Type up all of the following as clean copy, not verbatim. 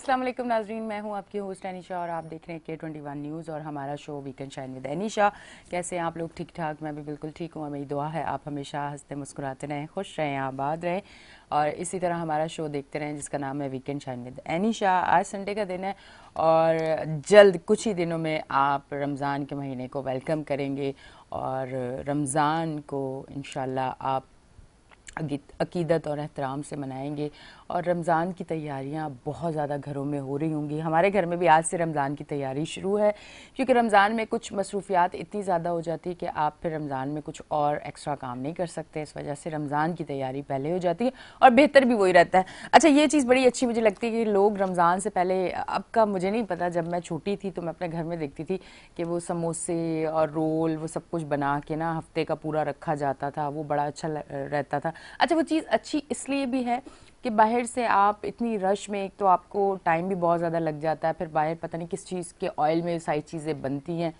अस्सलाम वालेकुम नाजरीन, मैं हूं आपकी होस्ट अनीशा और आप देख रहे हैं K21 न्यूज़ और हमारा show weekend shine with Anisha. कैसे हैं आप लोग? ठीक ठाक? मैं भी बिल्कुल ठीक हूं और मेरी दुआ है आप हमेशा हंसते मुस्कुराते रहें, खुश रहें, आबाद रहें और इसी तरह हमारा शो देखते रहें जिसका नाम है वीकेंड शाइन विद अनीशा। आज संडे का दिन है और जल्द कुछ ही दिनों में आप रमज़ान के महीने को वेलकम करेंगे और रमज़ान को इंशाल्लाह आप अकीदत और एहतराम से मनाएंगे और रमज़ान की तैयारियां बहुत ज़्यादा घरों में हो रही होंगी। हमारे घर में भी आज से रमज़ान की तैयारी शुरू है क्योंकि रमज़ान में कुछ मसरूफियात इतनी ज़्यादा हो जाती है कि आप फिर रमज़ान में कुछ और एक्स्ट्रा काम नहीं कर सकते। इस वजह से रमज़ान की तैयारी पहले हो जाती है और बेहतर भी वही रहता है। अच्छा, ये चीज़ बड़ी अच्छी मुझे लगती है कि लोग रमज़ान से पहले, अब का मुझे नहीं पता, जब मैं छोटी थी तो मैं अपने घर में देखती थी कि वो समोसे और रोल वो सब कुछ बना के ना हफ्ते का पूरा रखा जाता था, वो बड़ा अच्छा रहता था। अच्छा, वो चीज़ अच्छी इसलिए भी है कि बाहर से आप इतनी रश में, एक तो आपको टाइम भी बहुत ज़्यादा लग जाता है, फिर बाहर पता नहीं किस चीज़ के ऑयल में सारी चीज़ें बनती हैं।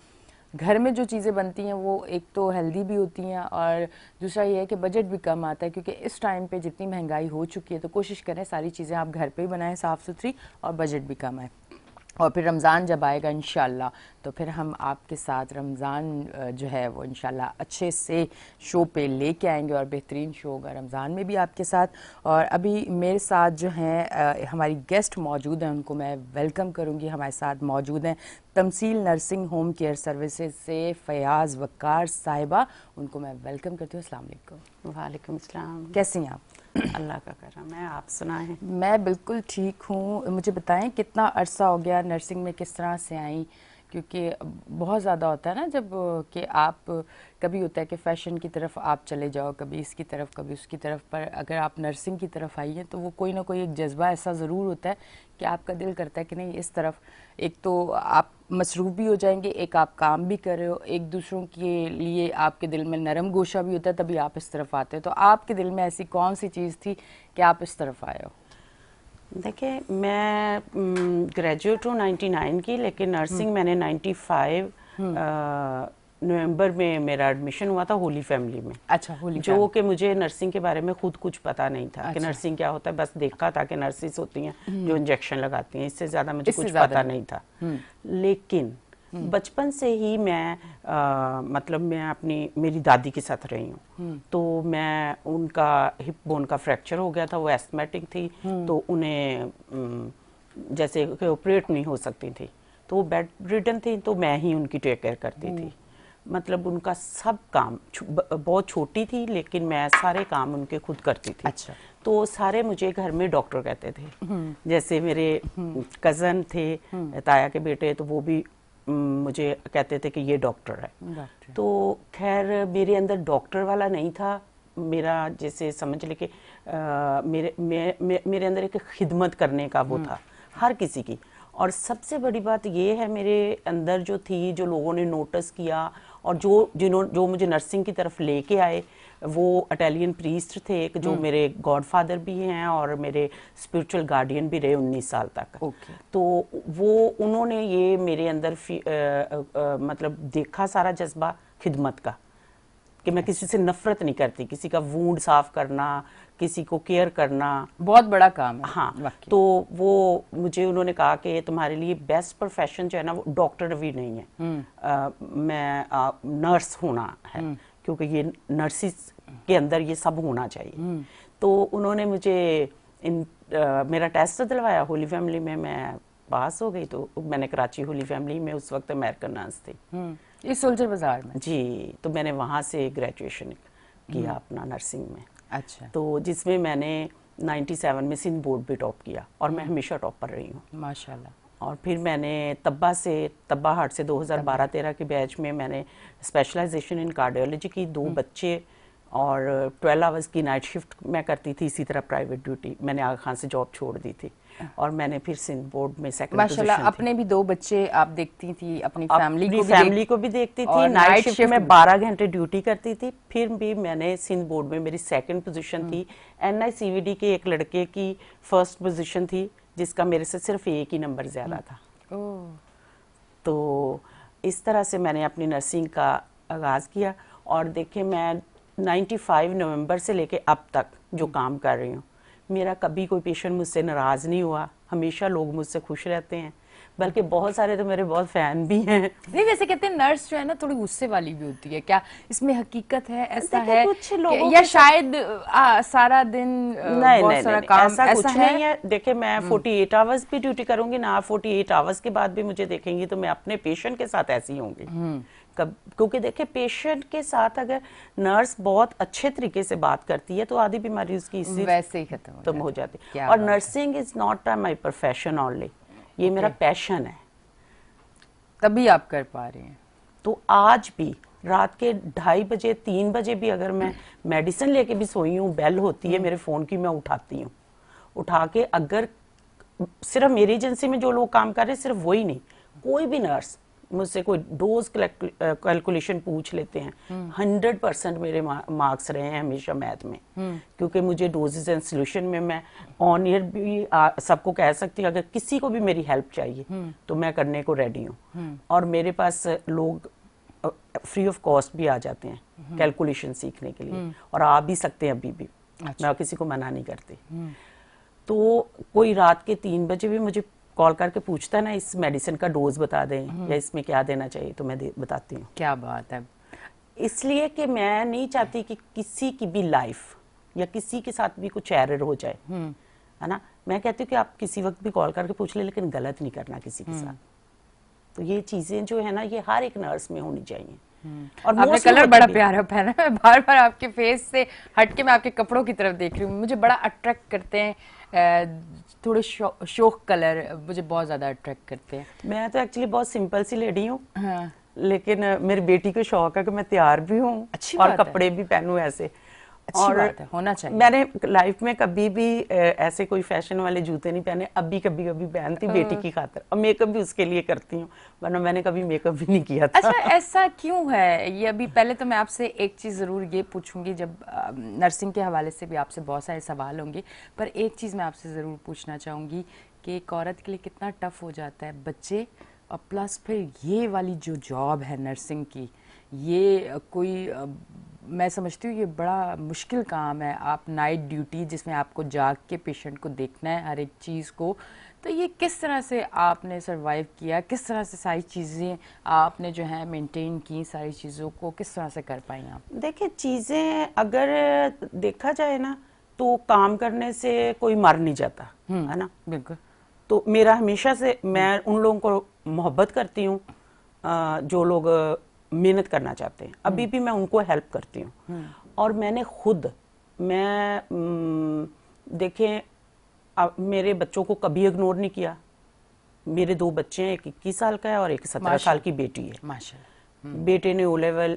घर में जो चीज़ें बनती हैं वो एक तो हेल्दी भी होती हैं और दूसरा ये है कि बजट भी कम आता है क्योंकि इस टाइम पे जितनी महंगाई हो चुकी है तो कोशिश करें सारी चीज़ें आप घर पे ही बनाएं साफ़ सुथरी और बजट भी कम आए। और फिर रमज़ान जब आएगा इंशाल्लाह तो फिर हम आपके साथ रमज़ान जो है वो इंशाल्लाह अच्छे से शो पे लेके आएंगे और बेहतरीन शो होगा रमज़ान में भी आपके साथ। और अभी मेरे साथ जो हैं हमारी गेस्ट मौजूद हैं, उनको मैं वेलकम करूंगी। हमारे साथ मौजूद हैं तमसील नर्सिंग होम केयर सर्विसेज से फ़याज़ वक़ार साहिबा, उनको मैं वेलकम करती हूँ। अस्सलाम वालेकुम। वालेकुम सलाम। कैसी हैं आप? अल्लाह का करम है, आप सुनाएं। मैं बिल्कुल ठीक हूँ। मुझे बताएं कितना अरसा हो गया नर्सिंग में, किस तरह से आई? क्योंकि बहुत ज़्यादा होता है ना जब कि आप, कभी होता है कि फ़ैशन की तरफ आप चले जाओ, कभी इसकी तरफ कभी उसकी तरफ, पर अगर आप नर्सिंग की तरफ आई हैं तो वो कोई ना कोई एक जज्बा ऐसा ज़रूर होता है कि आपका दिल करता है कि नहीं इस तरफ। एक तो आप मसरूफ़ भी हो जाएंगे, एक आप काम भी कर रहे हो, एक दूसरों के लिए आपके दिल में नरम गोशा भी होता है, तभी आप इस तरफ आते हो। तो आपके दिल में ऐसी कौन सी चीज़ थी कि आप इस तरफ आए हो? देखिए, मैं ग्रेजुएट हूँ 99 की, लेकिन नर्सिंग मैंने 95 नवंबर में मेरा एडमिशन हुआ था होली फैमिली में। अच्छा, होली जो कि मुझे नर्सिंग के बारे में खुद कुछ पता नहीं था। अच्छा। कि नर्सिंग क्या होता है, बस देखा था कि नर्सिस होती हैं जो इंजेक्शन लगाती हैं, इससे ज़्यादा मुझे इससे कुछ ज़्यादा पता नहीं था। लेकिन बचपन से ही मैं मतलब मैं मेरी दादी के साथ रही हूँ। तो मैं, उनका हिप बोन का फ्रैक्चर हो गया था, वो एस्थमेटिक थी, तो उन्हें जैसे कि ऑपरेट नहीं हो सकती थी, तो वो बेड रिडन थी, तो मैं ही उनकी टेक केयर करती थी। मतलब उनका सब काम, बहुत छोटी थी लेकिन मैं सारे काम उनके खुद करती थी। अच्छा। तो सारे मुझे घर में डॉक्टर कहते थे। जैसे मेरे कज़न थे, ताया के बेटे, तो वो भी मुझे कहते थे कि ये डॉक्टर है। तो खैर मेरे अंदर डॉक्टर वाला नहीं था, मेरा जैसे समझ ले कि मेरे अंदर एक खिदमत करने का वो था हर किसी की। और सबसे बड़ी बात ये है मेरे अंदर जो थी, जो लोगों ने नोटिस किया और जो मुझे नर्सिंग की तरफ लेके आए, वो इटालियन प्रीस्ट थे एक, जो मेरे गॉडफादर भी हैं और मेरे स्पिरिचुअल गार्डियन भी रहे 19 साल तक। तो वो, उन्होंने ये मेरे अंदर मतलब देखा सारा जज्बा खिदमत का, कि मैं किसी से नफरत नहीं करती, किसी का वूंड साफ करना, किसी को केयर करना बहुत बड़ा काम है। हाँ, तो वो मुझे उन्होंने कहा कि तुम्हारे लिए बेस्ट प्रोफेशन जो है ना, वो डॉक्टर भी नहीं है, नर्स होना है, क्योंकि ये नर्सिस के अंदर ये सब होना चाहिए। तो उन्होंने मुझे मेरा टेस्ट दिलवाया होली फैमिली में, मैं पास हो गई। तो मैंने कराची होली फैमिली में, उस वक्त अमेरिकन नर्स थी, इस सोल्जर बाजार में जी। तो मैंने वहाँ से ग्रेजुएशन किया अपना नर्सिंग में। अच्छा। तो जिसमें मैंने 97 में सिंध बोर्ड भी टॉप किया और मैं हमेशा टॉप पर रही हूँ माशाल्लाह। और फिर मैंने तब्बा हार्ट से 2012-13 के बैच में मैंने स्पेशलाइजेशन इन कार्डियोलॉजी की, 2 बच्चे और 12 आवर्स की नाइट शिफ्ट मैं करती थी। इसी तरह प्राइवेट ड्यूटी मैंने आगा खान से जॉब छोड़ दी थी और मैंने फिर सिंध बोर्ड में सेकंड पोजीशन माशाल्लाह। अपने भी 2 बच्चे आप देखती थी, अपनी फैमिली को भी देखती थी। नाइट शिफ्ट में 12 घंटे ड्यूटी करती थी। फिर भी मैंने सिंध बोर्ड में, मेरी सेकंड पोजीशन थी। NICVD के एक लड़के की फर्स्ट पोजीशन थी, जिसका मेरे से सिर्फ एक ही नंबर ज्यादा था। तो इस तरह से मैंने अपनी नर्सिंग का आगाज किया और देखिए, मैं 95 नवंबर से लेके अब तक जो काम कर रही हूँ, मेरा कभी कोई पेशेंट मुझसे नाराज नहीं हुआ, हमेशा लोग मुझसे खुश रहते हैं, बल्कि बहुत सारे तो मेरे बहुत फैन भी हैं। नहीं, वैसे कहते हैं नर्स जो है ना थोड़ी गुस्से वाली भी होती है, क्या इसमें हकीकत है, ऐसा देखिए, है कुछ लोगों या के शायद सारा दिन नहीं बहुत नहीं सारा नहीं, काम ऐसा कुछ है? नहीं है। देखिए, मैं 48 आवर्स भी ड्यूटी करूंगी ना, 48 आवर्स के बाद भी मुझे देखेंगी तो मैं अपने पेशेंट के साथ ऐसी होंगी। क्योंकि देखिए, पेशेंट के साथ अगर नर्स बहुत अच्छे तरीके से बात करती है तो आधी बीमारी उसकी इससे वैसे ही खत्म हो जाती है। क्या और बात है। Nursing is not my profession only, ये मेरा पैशन है। तभी आप कर पा रहे हैं। तो आज भी रात के 2:30 बजे 3 बजे भी अगर मैं मेडिसिन लेके भी सोई हूँ, बेल होती है मेरे फ़ोन की, मैं उठाती हूँ। उठा के अगर सिर्फ मेरी एजेंसी में जो लोग काम कर रहे हैं, सिर्फ वही नहीं, कोई भी नर्स मुझसे कोई डोज कैलकुलेशन पूछ लेते हैं, 100% मेरे मार्क्स रहे हैं हमेशा मैथ में। क्योंकि मुझे डोजेज एंड सोल्यूशन में मैं ऑन ईयर भी सबको कह सकती हूँ, अगर किसी को भी मेरी हेल्प चाहिए तो मैं करने को रेडी हूँ। और मेरे पास लोग फ्री ऑफ कॉस्ट भी आ जाते हैं कैलकुलेशन सीखने के लिए, और आ भी सकते हैं अभी भी। अच्छा। मैं किसी को मना नहीं करती। तो कोई रात के 3 बजे भी मुझे कॉल करके पूछता है ना, इस मेडिसिन का डोज बता दें या इसमें क्या देना चाहिए, तो मैं बताती हूँ। क्या बात है। इसलिए कि मैं नहीं चाहती कि किसी की भी लाइफ या किसी के साथ भी कुछ एरर हो जाए, है ना। मैं कहती हूँ कि आप किसी वक्त भी कॉल करके पूछ ले, लेकिन गलत नहीं करना किसी के साथ। तो ये चीजें जो है ना, ये हर एक नर्स में होनी चाहिए। और आपने कलर बड़ा प्यारा पहना है, बार बार आपके फेस से हटके मैं आपके कपड़ों की तरफ देख रही हूँ, मुझे बड़ा अट्रैक्ट करते हैं। थोड़े शोक कलर मुझे बहुत ज्यादा अट्रैक्ट करते हैं। मैं तो एक्चुअली बहुत सिंपल सी लेडी हूँ। हाँ। लेकिन मेरी बेटी को शौक है कि मैं तैयार भी हूँ और कपड़े भी पहनूं ऐसे। अच्छी बात है, होना चाहिए। मैंने लाइफ में कभी भी ऐसे कोई फैशन वाले जूते नहीं पहने। अभी कभी कभी पहनती बेटी की खातिर, और मेकअप भी उसके लिए करती हूँ, वरना मैंने कभी मेकअप भी नहीं किया था। अच्छा, ऐसा क्यों है ये? अभी पहले तो मैं आपसे एक चीज़ ज़रूर ये पूछूंगी, जब नर्सिंग के हवाले से भी आपसे बहुत सारे सवाल होंगे, पर एक चीज़ मैं आपसे ज़रूर पूछना चाहूँगी कि एक औरत के लिए कितना टफ हो जाता है, बच्चे और प्लस फिर ये वाली जो जॉब है नर्सिंग की, ये कोई मैं समझती हूँ ये बड़ा मुश्किल काम है। आप नाइट ड्यूटी जिसमें आपको जाग के पेशेंट को देखना है हर एक चीज़ को, तो ये किस तरह से आपने सरवाइव किया, किस तरह से सारी चीज़ें आपने जो है मेंटेन की, सारी चीज़ों को किस तरह से कर पाई आप? देखिए, चीज़ें अगर देखा जाए ना, तो काम करने से कोई मर नहीं जाता, है ना। बिल्कुल। तो मेरा हमेशा से, मैं उन लोगों को मोहब्बत करती हूँ जो लोग मेहनत करना चाहते हैं, अभी भी मैं उनको हेल्प करती हूँ। और मैंने खुद, देखें, मेरे बच्चों को कभी इग्नोर नहीं किया। मेरे 2 बच्चे हैं, एक 21 साल का है और एक 17 साल की बेटी है। माशाल्लाह। बेटे ने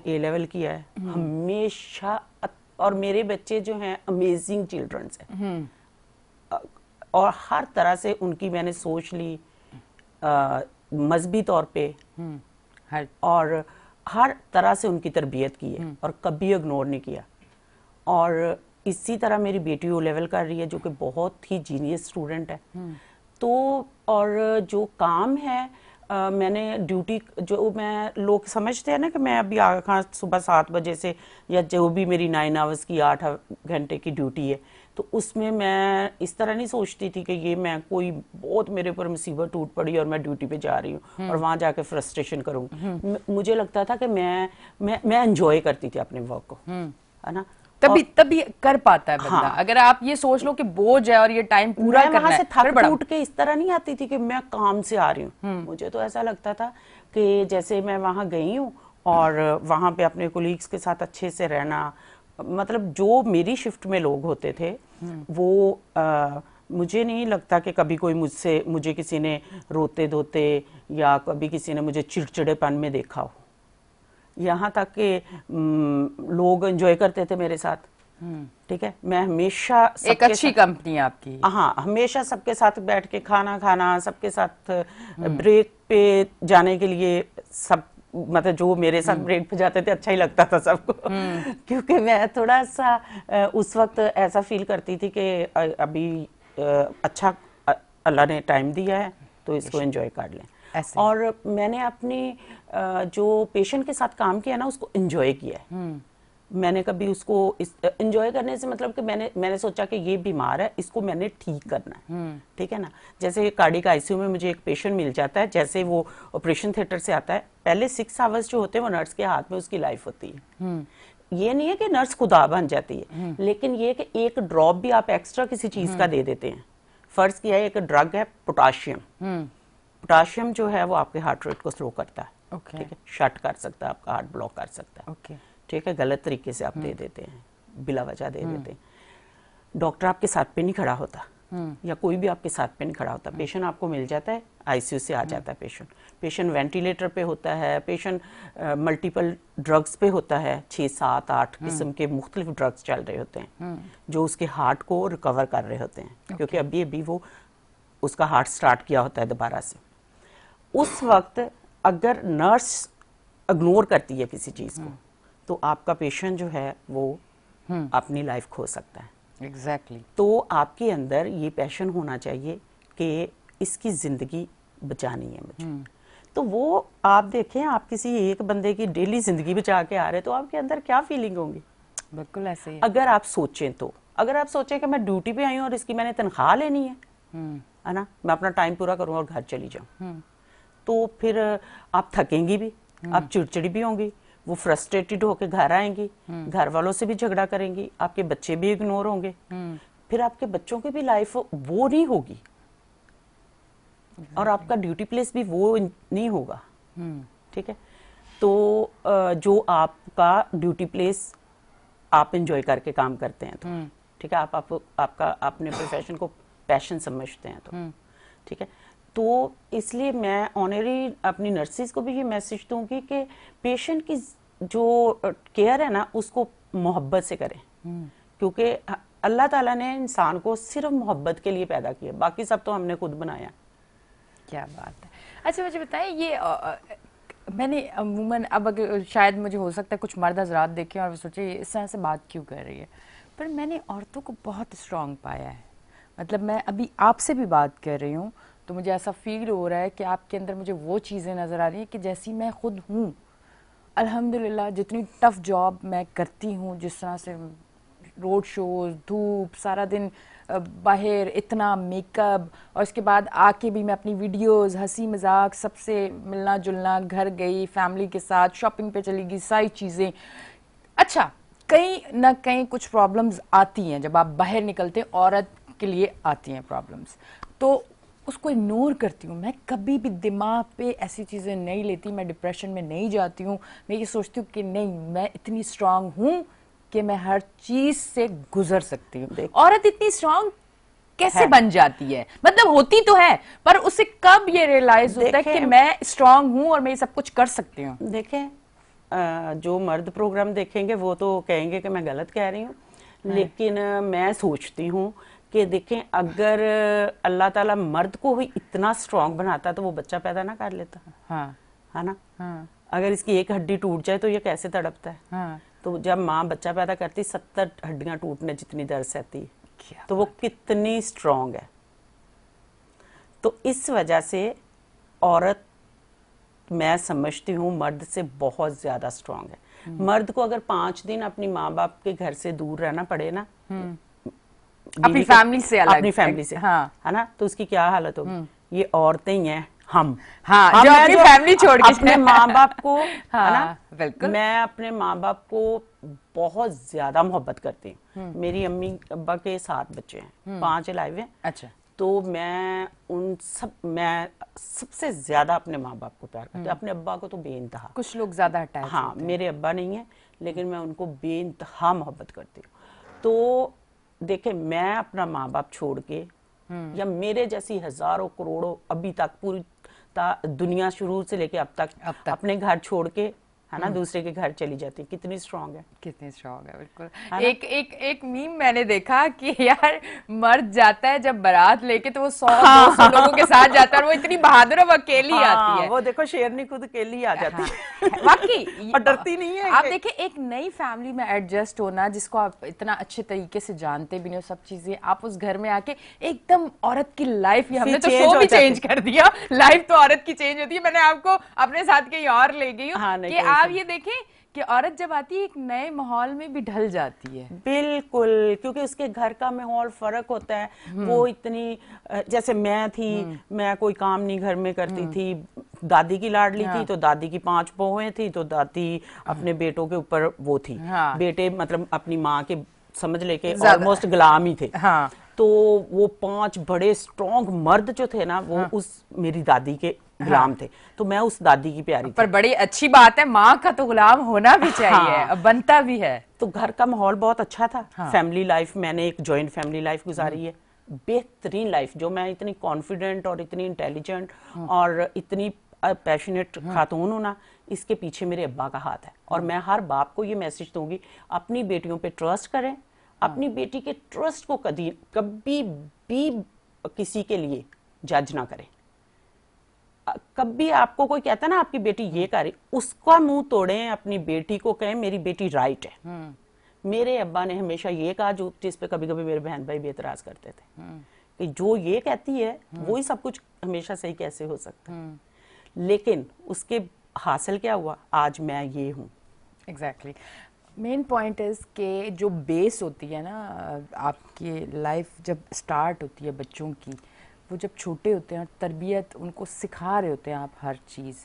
ए लेवल किया है हमेशा। और मेरे बच्चे जो हैं अमेजिंग चिल्ड्रंस हैं, और हर तरह से उनकी मैंने सोच ली, मजहबी तौर पे और हर तरह से उनकी तरबियत की है और कभी इग्नोर नहीं किया। और इसी तरह मेरी बेटी ओ लेवल कर रही है, जो कि बहुत ही जीनियस स्टूडेंट है। तो और जो काम है, मैंने ड्यूटी, जो मैं, लोग समझते हैं ना कि मैं अभी सुबह 7 बजे से, या जो भी मेरी 9 आवर्स की 8 घंटे की ड्यूटी है, तो उसमें मैं इस तरह नहीं सोचती थी कि ये मैं कोई बहुत मेरे ऊपर मुसीबत टूट पड़ी और मैं ड्यूटी पे जा रही हूँ और वहाँ जाके फ्रस्ट्रेशन करूँ। मुझे लगता था कि मैं एंजॉय करती थी अपने वर्क को, है ना। तभी कर पाता है बंदा। हाँ। अगर आप ये सोच लो कि बोझ है और ये टाइम पूरा करना है, वहां से थक टूट के इस तरह नहीं आती थी कि मैं काम से आ रही हूँ। मुझे तो ऐसा लगता था कि जैसे मैं वहां गई हूँ और वहां पे अपने कोलीग्स के साथ अच्छे से रहना, मतलब जो मेरी शिफ्ट में लोग होते थे वो मुझे नहीं लगता कि कभी कोई मुझे किसी ने रोते धोते या कभी किसी ने मुझे चिड़चिड़ेपन में देखा हो। यहाँ तक कि लोग एंजॉय करते थे मेरे साथ। ठीक है, मैं हमेशा एक अच्छी कंपनी आपकी। हाँ, हमेशा सबके साथ बैठ के खाना खाना, सबके साथ ब्रेक पे जाने के लिए, सब मतलब जो मेरे साथ ब्रेक पे जाते थे अच्छा ही लगता था सबको। क्योंकि मैं थोड़ा सा उस वक्त ऐसा फील करती थी कि अभी अच्छा अल्लाह ने टाइम दिया है तो इसको एंजॉय कर लें। और मैंने अपनी जो पेशेंट के साथ काम किया ना, उसको एंजॉय किया है। मैंने कभी उसको एंजॉय करने से मतलब कि मैंने सोचा कि ये बीमार है, इसको मैंने ठीक करना है, ठीक है ना। जैसे कार्डियक आईसीयू में मुझे एक पेशेंट मिल जाता है, जैसे वो ऑपरेशन थिएटर से आता है, पहले 6 आवर्स जो होते हैं वो नर्स के हाथ में उसकी लाइफ होती है। ये नहीं है कि नर्स खुदा बन जाती है, लेकिन ये कि एक ड्रॉप भी आप एक्स्ट्रा किसी चीज का दे देते हैं। फर्ज किया है, एक ड्रग है पोटाशियम, पोटाशियम जो है वो आपके हार्ट रेट को स्लो करता है, Okay. ठीक है, शट कर सकता है, आपका हार्ट ब्लॉक कर सकता है, Okay. ठीक है। गलत तरीके से आप दे देते हैं, बिला वजह दे देते हैं। डॉक्टर आपके साथ पे नहीं खड़ा होता, या कोई भी आपके साथ पे नहीं खड़ा होता। पेशेंट आपको मिल जाता है, आईसीयू से आ जाता है पेशेंट वेंटिलेटर पे होता है, पेशेंट मल्टीपल ड्रग्स पे होता है, 6, 7, 8 किस्म के मुख्तलिफ ड्रग्स चल रहे होते हैं जो उसके हार्ट को रिकवर कर रहे होते हैं, क्योंकि अभी वो उसका हार्ट स्टार्ट किया होता है दोबारा से। उस वक्त अगर नर्स इग्नोर करती है किसी चीज को, तो आपका पेशेंट जो है वो अपनी लाइफ खो सकता है। एग्जैक्टली। तो आपके अंदर ये पैशन होना चाहिए कि इसकी जिंदगी बचानी है मुझे। तो वो आप देखें, आप किसी एक बंदे की डेली जिंदगी बचा के आ रहे, तो आपके अंदर क्या फीलिंग होंगी? बिल्कुल ऐसे ही। अगर आप सोचें तो, अगर आप सोचें कि मैं ड्यूटी पे आई हूँ और इसकी मैंने तनख्वाह लेनी है ना, मैं अपना टाइम पूरा करूँ और घर चली जाऊँ, तो फिर आप थकेंगी भी, आप चिड़चिड़ी भी होंगी, वो फ्रस्ट्रेटेड होकर घर आएंगी, घर वालों से भी झगड़ा करेंगी, आपके बच्चे भी इग्नोर होंगे, फिर आपके बच्चों की भी लाइफ वो नहीं होगी, और आपका ड्यूटी प्लेस भी वो नहीं होगा, ठीक है। तो जो आपका ड्यूटी प्लेस आप एंजॉय करके काम करते हैं, तो ठीक है, आप आपका अपने प्रोफेशन को पैशन समझते हैं, तो ठीक है। तो इसलिए मैं ऑनरी अपनी नर्सिस को भी ये मैसेज दूंगी कि पेशेंट की जो केयर है ना, उसको मोहब्बत से करें, क्योंकि अल्लाह ताला ने इंसान को सिर्फ मोहब्बत के लिए पैदा किया, बाकी सब तो हमने खुद बनाया। क्या बात है। अच्छा मुझे बताइए, ये मैंने अमूमन, अब अगर शायद मुझे हो सकता है कुछ मर्द हजरात देखें और वो सोचे इस तरह से बात क्यों कर रही है, पर मैंने औरतों को बहुत स्ट्रांग पाया है। मतलब मैं अभी आपसे भी बात कर रही हूँ तो मुझे ऐसा फील हो रहा है कि आपके अंदर मुझे वो चीज़ें नज़र आ रही हैं कि जैसी मैं खुद हूँ। अल्हम्दुलिल्लाह, जितनी टफ़ जॉब मैं करती हूँ, जिस तरह से रोड शोज, धूप, सारा दिन बाहर, इतना मेकअप, और उसके बाद आके भी मैं अपनी वीडियोस, हंसी मजाक, सबसे मिलना जुलना, घर गई फैमिली के साथ, शॉपिंग पे चली गई, सारी चीज़ें। अच्छा, कहीं ना कहीं कुछ प्रॉब्लम्स आती हैं जब आप बाहर निकलते हैं, औरत के लिए आती हैं प्रॉब्लम्स, तो उसको इग्नोर करती हूँ। मैं कभी भी दिमाग पे ऐसी चीज़ें नहीं लेती, मैं डिप्रेशन में नहीं जाती हूँ। मैं ये सोचती हूँ कि नहीं, मैं इतनी स्ट्रांग हूँ कि मैं हर चीज़ से गुजर सकती हूँ। औरत इतनी स्ट्रांग कैसे बन जाती है? मतलब होती तो है, पर उसे कब ये रियलाइज होता है कि मैं स्ट्रांग हूँ और मैं ये सब कुछ कर सकती हूँ? देखें, जो मर्द प्रोग्राम देखेंगे वो तो कहेंगे कि मैं गलत कह रही हूँ, लेकिन मैं सोचती हूँ कि देखें, अगर अल्लाह ताला मर्द को ही इतना स्ट्रांग बनाता तो वो बच्चा पैदा ना कर लेता। हाँ, है ना। हाँ, अगर इसकी एक हड्डी टूट जाए तो ये कैसे तड़पता है। हाँ। तो जब माँ बच्चा पैदा करती 70 हड्डियां टूटने जितनी दर्द सहती है, तो वो कितनी स्ट्रांग है। तो इस वजह से औरत, मैं समझती हूँ, मर्द से बहुत ज्यादा स्ट्रांग है। मर्द को अगर 5 दिन अपनी माँ बाप के घर से दूर रहना पड़े ना, अपनी फैमिली से अलग, अपनी फैमिली से, हाँ, है ना, तो उसकी क्या हालत होगी। ये औरतें ही हैं, हम जो अपनी फैमिली छोड़ के अपने माँ बाप को, हाँ, है ना, बिल्कुल। मैं अपने माँ बाप को बहुत ज्यादा मोहब्बत करती हूँ। मेरी अम्मी अब्बा के 7 बच्चे हैं, 5 लाइव हैं। अच्छा। तो मैं सबसे ज्यादा अपने माँ बाप को प्यार करती हूँ। अपने अब्बा को तो बेइंतहा, कुछ लोग ज्यादा अटैच हाँ, मेरे अब्बा नहीं है, लेकिन मैं उनको बेइंतहा मोहब्बत करती हूँ। तो देखे, मैं अपना माँ बाप छोड़ के, या मेरे जैसी हजारों करोड़ों अभी तक पूरी दुनिया शुरू से लेके अब तक अपने घर छोड़ के, है ना, दूसरे के घर चली जाती है। कितनी स्ट्रांग है, कितनी स्ट्रांग है। बिल्कुल। एक मीम मैंने देखा कि यार, मर्द जाता है जब बारात लेके तो वो 100-200 लोगों के साथ जाता है, और वो इतनी बहादुर है, वो अकेली आती है। वो देखो, शेरनी खुद अकेली आ जाती है, वाकई, और डरती नहीं है। आप देखिए, एक नई फैमिली में एडजस्ट होना, जिसको आप इतना अच्छे तरीके से जानते भी नहीं हो, सब चीजें, आप उस घर में आके एकदम औरत की लाइफ, हमने तो शो भी चेंज कर दिया, लाइफ तो औरत की चेंज होती है। मैंने आपको अपने साथ कहीं और ले गई हूँ कि आप ये देखें कि औरत जब आती है एक नए माहौल में भी ढल जाती है। बिल्कुल, क्योंकि उसके घर का माहौल फर्क होता है। वो इतनी जैसे मैं थी, मैं कोई काम नहीं घर में करती थी, दादी की लाडली थी, तो दादी की 5 बहुएं थी, तो दादी अपने बेटों के ऊपर वो थी। बेटे मतलब अपनी माँ के समझ लेके ऑलमोस्ट गुलाम ही थे। तो वो 5 बड़े स्ट्रॉन्ग मर्द जो थे ना, वो उस मेरी दादी के गुलाम थे, तो मैं उस दादी की प्यारी पर बड़ी अच्छी बात है, माँ का तो गुलाम होना भी चाहिए, बनता भी है। तो घर का माहौल बहुत अच्छा था। फैमिली लाइफ, मैंने एक जॉइंट फैमिली लाइफ गुजारी है, बेहतरीन लाइफ, जो मैं इतनी कॉन्फिडेंट और इतनी इंटेलिजेंट और इतनी पैशनेट खातून हूं ना, इसके पीछे मेरे अब्बा का हाथ है। और मैं हर बाप को ये मैसेज दूंगी, अपनी बेटियों पे ट्रस्ट करें, अपनी बेटी के ट्रस्ट को कभी भी किसी के लिए जज ना करें। कभी आपको कोई कहता है ना आपकी बेटी ये कर रही, उसका मुंह तोड़ें, अपनी बेटी को कहें मेरी बेटी राइट है। मेरे अब्बा ने हमेशा ये कहा, जो जिस पे कभी कभी मेरे बहन भाई भी एतराज करते थे, कि जो ये कहती है वो ही सब कुछ हमेशा सही कैसे हो सकता है। लेकिन उसके हासिल क्या हुआ, आज मैं ये हूँ। एग्जैक्टली। मेन पॉइंट इज कि जो बेस होती है ना आपकी लाइफ, जब स्टार्ट होती है बच्चों की, वो जब छोटे होते हैं, तरबियत उनको सिखा रहे होते हैं आप हर चीज़,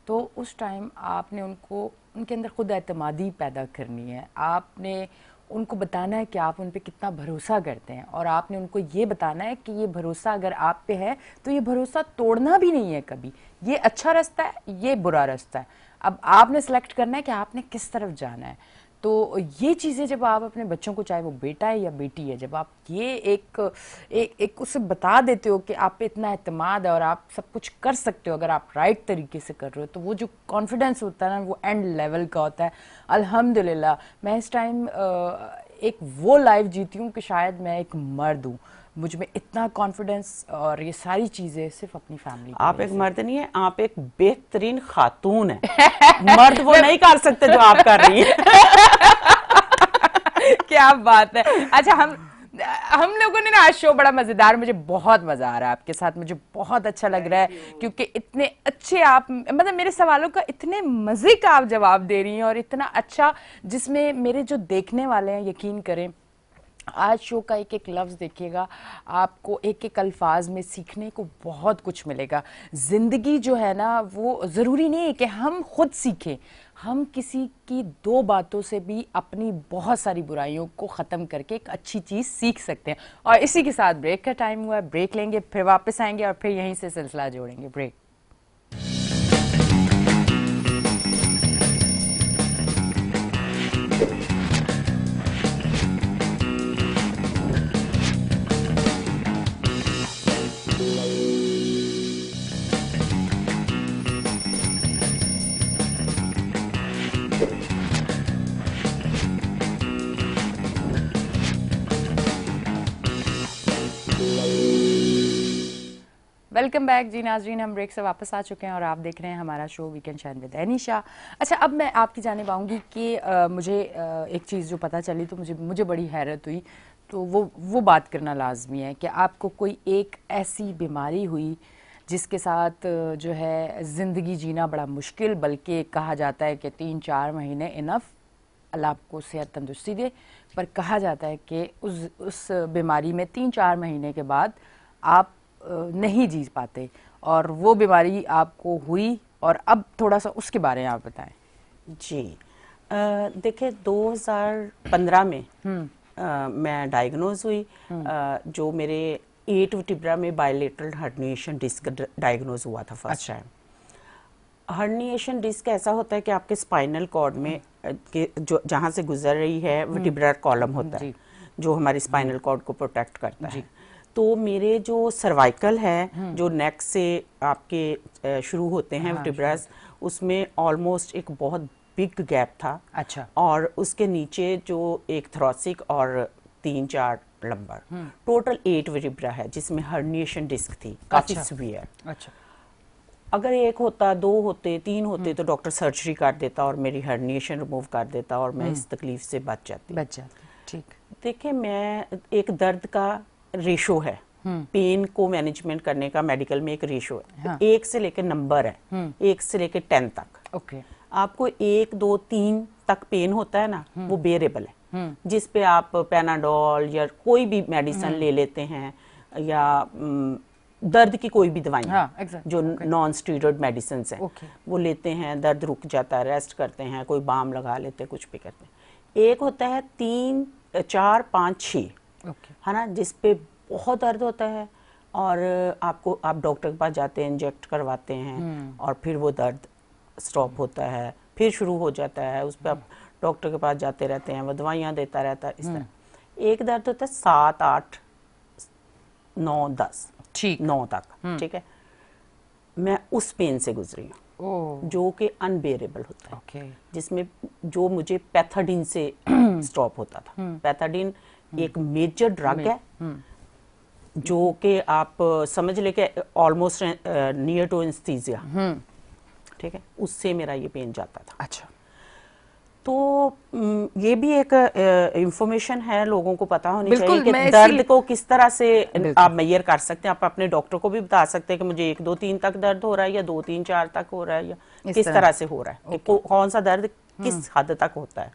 तो उस टाइम आपने उनको, उनके अंदर खुद एतमादी पैदा करनी है। आपने उनको बताना है कि आप उन पे कितना भरोसा करते हैं, और आपने उनको ये बताना है कि ये भरोसा अगर आप पे है तो ये भरोसा तोड़ना भी नहीं है कभी। ये अच्छा रास्ता है, ये बुरा रास्ता है, अब आपने सेलेक्ट करना है कि आपने किस तरफ जाना है। तो ये चीज़ें जब आप अपने बच्चों को, चाहे वो बेटा है या बेटी है, जब आप ये एक उसे बता देते हो कि आप पे इतना एतमाद है और आप सब कुछ कर सकते हो अगर आप राइट तरीके से कर रहे हो, तो वो जो कॉन्फिडेंस होता है ना, वो एंड लेवल का होता है। अल्हम्दुलिल्लाह मैं इस टाइम एक वो लाइफ जीती हूँ कि शायद मैं एक मर्द हूँ, मुझ में इतना कॉन्फिडेंस और ये सारी चीजें सिर्फ अपनी फैमिली। आप एक मर्द नहीं है, आप एक बेहतरीन खातून है। मर्द वो नहीं कर सकते जो आप कर रही हैं। क्या बात है। अच्छा, हम लोगों ने ना आज शो बड़ा मजेदार, मुझे बहुत मजा आ रहा है आपके साथ, मुझे बहुत अच्छा लग रहा है, क्योंकि इतने अच्छे आप, मतलब मेरे सवालों का इतने मजे का आप जवाब दे रही हैं, और इतना अच्छा, जिसमें मेरे जो देखने वाले हैं, यकीन करें, आज शो का एक एक लफ्ज़ देखिएगा, आपको एक एक अल्फाज में सीखने को बहुत कुछ मिलेगा। ज़िंदगी जो है ना, वो ज़रूरी नहीं है कि हम खुद सीखें, हम किसी की 2 बातों से भी अपनी बहुत सारी बुराइयों को ख़त्म करके एक अच्छी चीज़ सीख सकते हैं। और इसी के साथ ब्रेक का टाइम हुआ है, ब्रेक लेंगे, फिर वापस आएंगे और फिर यहीं से सिलसिला जोड़ेंगे। ब्रेक। वेलकम बैक जी नाजरीन, हम ब्रेक से वापस आ चुके हैं और आप देख रहे हैं हमारा show weekend shine with Anisha. अच्छा, अब मैं आपकी जानिब आऊँगी कि मुझे एक चीज़ जो पता चली तो मुझे बड़ी हैरत हुई, तो वो बात करना लाजमी है कि आपको कोई एक ऐसी बीमारी हुई जिसके साथ जो है ज़िंदगी जीना बड़ा मुश्किल, बल्कि कहा जाता है कि 3-4 महीने इनफ, अल्लाह आपको सेहत तंदुरुस्ती दे, पर कहा जाता है कि उस बीमारी में 3-4 महीने के बाद आप नहीं जी पाते, और वो बीमारी आपको हुई, और अब थोड़ा सा उसके बारे में आप बताएं। जी, देखिए 2015 में मैं डायग्नोज हुई, जो मेरे 8 वर्टिब्रा में बायलेटरल हर्निएशन डिस्क डायग्नोज हुआ था फर्स्ट टाइम। हर्निएशन डिस्क ऐसा होता है कि आपके स्पाइनल कॉर्ड में जो जहाँ से गुजर रही है वर्टिब्रल कॉलम होता है, जो हमारी स्पाइनल कॉर्ड को प्रोटेक्ट करता है। तो मेरे जो सर्वाइकल है, जो नेक से आपके शुरू होते हैं वर्टिब्रास, उसमें ऑलमोस्ट एक बहुत बिग गैप था। अच्छा। और उसके नीचे जो एक थोरेसिक और 3-4 लंबर, टोटल 8 वर्टिब्रा है जिसमें हर्निएशन डिस्क थी, काफी सीवियर। अच्छा। अगर 1 होता, 2 होते, 3 होते तो डॉक्टर सर्जरी कर देता और मेरी हर्निएशन रिमूव कर देता और मैं इस तकलीफ से बच जाती। ठीक। देखिए, मैं एक दर्द का रेशो है, पेन को मैनेजमेंट करने का मेडिकल में एक रेशो है। हाँ। 1 से लेकर नंबर है, 1 से लेकर 10 तक। ओके। आपको 1, 2, 3 तक पेन होता है ना वो बेरेबल है, जिस पे आप पैनाडोल या कोई भी मेडिसिन ले लेते हैं या दर्द की कोई भी दवाई जो नॉन स्टीरॉयड मेडिसिन है वो लेते हैं, दर्द रुक जाता है, रेस्ट करते हैं, कोई बाम लगा लेते हैं, कुछ भी करते हैं। एक होता है 3, 4, 5, 6 है ना, जिस पे बहुत दर्द होता है और आप डॉक्टर के पास जाते हैं, इंजेक्ट करवाते हैं और फिर वो दर्द स्टॉप होता है, फिर शुरू हो जाता है, उस पर आप डॉक्टर के पास जाते रहते हैं, वो दवाइयाँ देता रहता है, इस तरह। एक दर्द होता है 7, 8, 9, 10 9 तक, ठीक है। मैं उस पेन से गुजरी हूँ जो कि अनबेरेबल होता है, जिसमें जो मुझे पैथाडीन से स्टॉप होता था। पैथाडीन एक मेजर ड्रग है जो कि आप समझ ले के ऑलमोस्ट नियर टू एनेस्थीसिया, ठीक है, उससे मेरा ये पेन जाता था। अच्छा, तो ये भी एक इंफॉर्मेशन है, लोगों को पता होनी चाहिए कि दर्द को किस तरह से आप मेजर कर सकते हैं। आप अपने डॉक्टर को भी बता सकते हैं कि मुझे 1, 2, 3 तक दर्द हो रहा है या 2, 3, 4 तक हो रहा है, या किस तरह से हो रहा है, कि कौन सा दर्द किस हद तक होता है।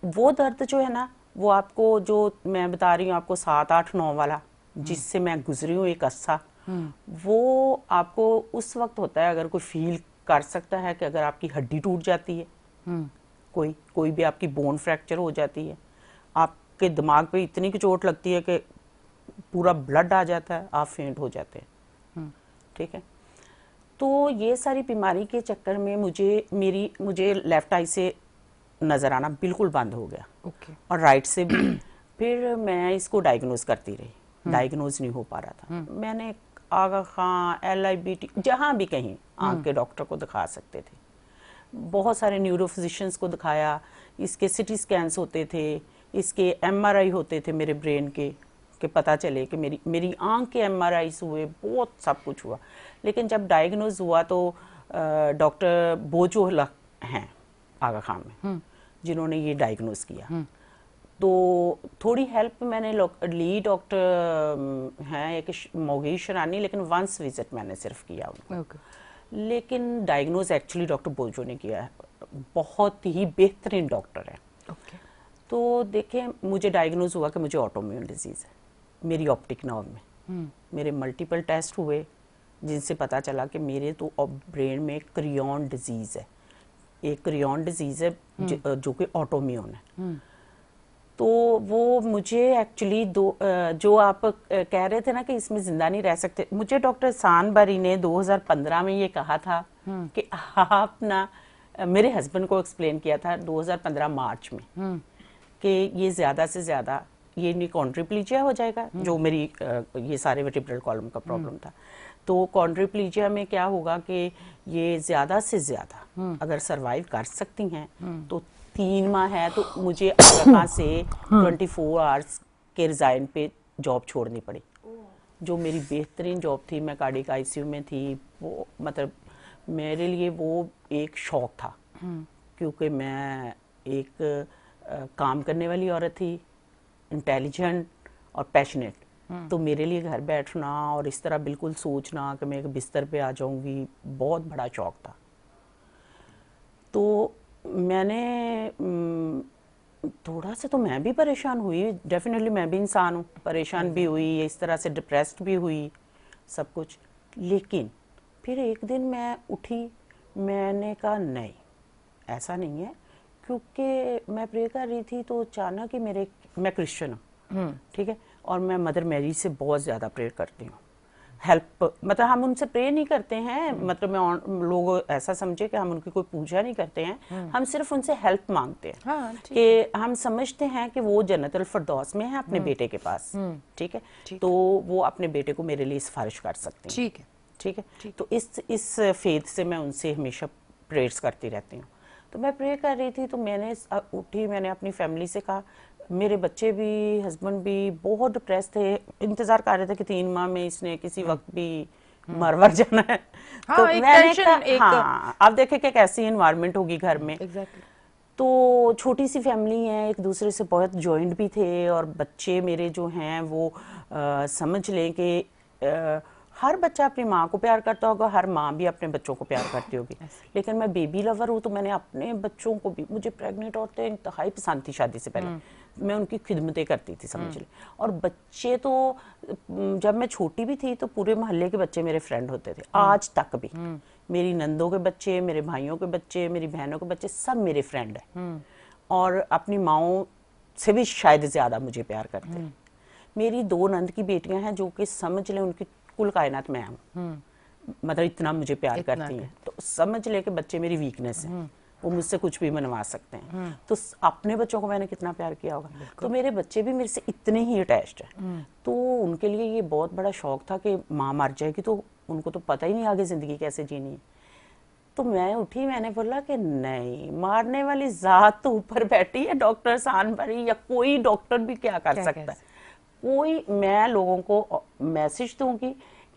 वो दर्द जो है ना, वो आपको, जो मैं बता रही हूँ आपको 7, 8, 9 वाला, जिससे मैं गुजरी हूँ एक अरसा, वो आपको उस वक्त होता है, अगर कोई फील कर सकता है कि अगर आपकी हड्डी टूट जाती है, कोई भी आपकी बोन फ्रैक्चर हो जाती है, आपके दिमाग पे इतनी की चोट लगती है कि पूरा ब्लड आ जाता है, आप फेंट हो जाते हैं, ठीक है। तो ये सारी बीमारी के चक्कर में मुझे लेफ्ट आई से नजर आना बिल्कुल बंद हो गया, और राइट से भी। फिर मैं इसको डायग्नोज करती रही, डायग्नोज नहीं हो पा रहा था। मैंने आगा खां, LIBT, जहाँ भी कहीं आंख के डॉक्टर को दिखा सकते थे, बहुत सारे न्यूरो फिजिशियंस को दिखाया, इसके सिटी स्कैन्स होते थे, इसके MRI होते थे मेरे ब्रेन के पता चले कि मेरी आंख के MRIs हुए, बहुत सब कुछ हुआ। लेकिन जब डायग्नोज हुआ तो डॉक्टर बोजो हैं आगा खान में, जिन्होंने ये डायग्नोज किया। तो थोड़ी हेल्प मैंने ली, डॉक्टर हैं एक मोगी शरानी, लेकिन वंस विजिट मैंने सिर्फ किया उनको। लेकिन डायग्नोज एक्चुअली डॉक्टर बोजो ने किया है, बहुत ही बेहतरीन डॉक्टर है। तो देखें, मुझे डायग्नोज हुआ कि मुझे ऑटोइम्यून डिजीज़ है मेरी ऑप्टिक नर्व में। मेरे मल्टीपल टेस्ट हुए जिनसे पता चला कि मेरे तो ब्रेन में क्रियॉन डिजीज़ है, एक क्रियॉन डिजीज़ है जो कि ऑटोइम्यून है। तो वो मुझे एक्चुअली जो आप कह रहे थे ना कि इसमें जिंदा नहीं रह सकते, मुझे डॉक्टर सांबरी ने 2015 में ये कहा था कि आप ना, मेरे हस्बैंड को एक्सप्लेन किया था 2015 मार्च में कि ये ज़्यादा से ज़्यादा ये कॉन्ड्रिप्लीजिया हो जाएगा, जो मेरी ये सारे वर्टिब्रल कॉलम का प्रॉब्लम था। तो कॉन्ड्रिप्लीजिया में क्या होगा कि ये ज़्यादा से ज़्यादा अगर सरवाइव कर सकती हैं तो 3 माह है, तो मुझे आगा से 24 आवर्स के रिजाइन पे जॉब छोड़नी पड़ी, जो मेरी बेहतरीन जॉब थी। मैं कार्डियक ICU में थी, वो मतलब मेरे लिए वो एक शौक था, क्योंकि मैं एक काम करने वाली औरत थी, इंटेलिजेंट और पैशनेट। तो मेरे लिए घर बैठना और इस तरह बिल्कुल सोचना कि मैं एक बिस्तर पे आ जाऊंगी, बहुत बड़ा शौक था। तो मैंने थोड़ा सा तो मैं भी परेशान हुई, डेफिनेटली मैं भी इंसान हूँ, परेशान भी हुई, इस तरह से डिप्रेस्ड भी हुई, सब कुछ। लेकिन फिर एक दिन मैं उठी, मैंने कहा नहीं, ऐसा नहीं है, क्योंकि मैं प्रे कर रही थी तो अचानक ही मैं क्रिश्चियन हूँ, ठीक है, और मैं मदर मैरी से बहुत ज़्यादा प्रे करती हूँ। हेल्प, मतलब हम उनसे प्रे नहीं करते हैं, मतलब लोग ऐसा समझे कि हम उनकी कोई पूजा नहीं करते हैं, हम सिर्फ उनसे हेल्प मांगते हैं। कि हम समझते हैं कि वो जन्नतुल फिरदौस में है अपने बेटे के पास, ठीक है, तो वो अपने बेटे को मेरे लिए सिफारिश कर सकते हैं, ठीक है। तो इस फेथ से मैं उनसे हमेशा प्रेयर्स करती रहती हूँ। तो मैं प्रे कर रही थी, तो मैंने उठी, मैंने अपनी फैमिली से कहा, मेरे बच्चे भी, हस्बैंड भी बहुत डिप्रेस थे, इंतजार कर रहे थे कि 3 माह में इसने किसी वक्त भी मर जाना है। तो मैंने कहा हाँ, आप देखें कि कैसी एनवायरनमेंट होगी घर में। तो छोटी सी फैमिली है, एक दूसरे से बहुत जॉइंट भी थे, और बच्चे मेरे जो हैं वो समझ लें कि हर बच्चा अपनी माँ को प्यार करता होगा, हर माँ भी अपने बच्चों को प्यार करती होगी, लेकिन मैं बेबी लवर हूँ, तो मैंने अपने बच्चों को भी, मुझे प्रेग्नेंट औरतें इंतहाई पसंद थी शादी से पहले, मैं उनकी खिदमतें करती थी समझ ले। और बच्चे तो जब मैं छोटी भी थी तो पूरे मोहल्ले के बच्चे मेरे फ्रेंड होते थे, आज तक भी मेरी नंदों के बच्चे, मेरे भाइयों के बच्चे, मेरी बहनों के बच्चे सब मेरे फ्रेंड हैं, और अपनी माओ से भी शायद ज्यादा मुझे प्यार करते हैं। मेरी 2 नंद की बेटियां हैं जो कि समझ ले उनकी कुल कायनात मैं हूँ, मतलब इतना मुझे प्यार करती हैं, तो समझ ले कि बच्चे मेरी वीकनेस है, वो मुझसे कुछ भी मनवा सकते हैं। तो अपने बच्चों को मैंने कितना प्यार किया होगा, तो मेरे बच्चे भी मेरे से इतने ही अटैच्ड हैं। तो उनके लिए ये बहुत बड़ा शौक था कि माँ मर जाएगी तो उनको तो पता ही नहीं आगे जिंदगी कैसे जीनी है। तो मैं उठी, मैंने बोला कि नहीं, मारने वाली जात तो ऊपर बैठी है, डॉक्टर शान भरी या कोई डॉक्टर भी क्या कर सकता है, कोई। मैं लोगों को मैसेज दूंगी